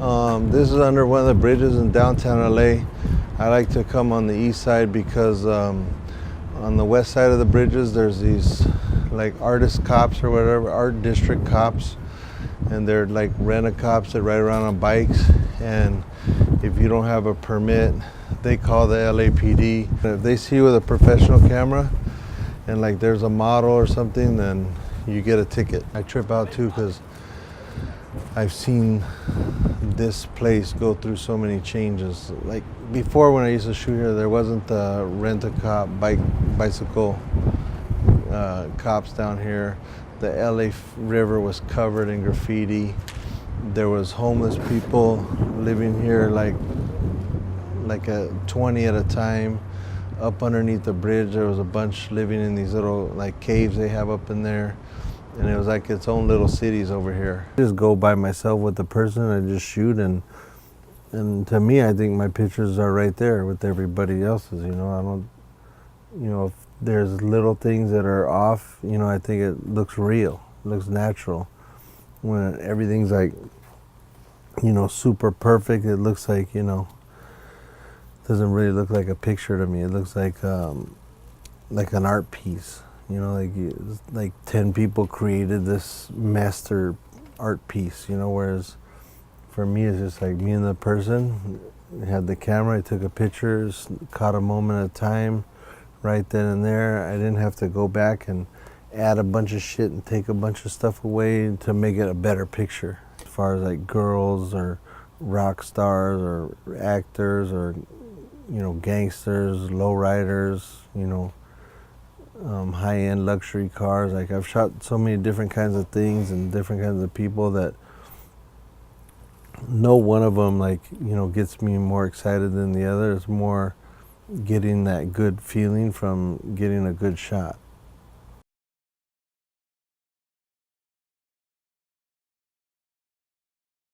This is under one of the bridges in downtown LA. I like to come on the east side because on the west side of the bridges there's these like artist cops or whatever, art district cops, and they're like rent-a-cops that ride around on bikes, and if you don't have a permit they call the LAPD. If they see you with a professional camera and like there's a model or something, then you get a ticket. I trip out too because I've seen this place go through so many changes. Like before, when I used to shoot here, there wasn't the rent-a-cop bicycle cops down here. The LA River was covered in graffiti. There was homeless people living here like 20 at a time. Up underneath the bridge, there was a bunch living in these little like caves they have up in there. And it was like its own little cities over here. I just go by myself with the person and just shoot, and to me, I think my pictures are right there with everybody else's. You know, I don't, you know, if there's little things that are off, you know, I think it looks real, it looks natural. When everything's like, you know, super perfect, it looks like, you know, doesn't really look like a picture to me. It looks like an art piece. You know, like 10 people created this master art piece, you know, whereas for me it's just like me and the person. I had the camera, I took a picture, caught a moment at a time, right then and there. I didn't have to go back and add a bunch of shit and take a bunch of stuff away to make it a better picture. As far as like girls or rock stars or actors or, you know, gangsters, lowriders, you know, high-end luxury cars. Like I've shot so many different kinds of things and different kinds of people that no one of them, like, you know, gets me more excited than the other. It's more getting that good feeling from getting a good shot.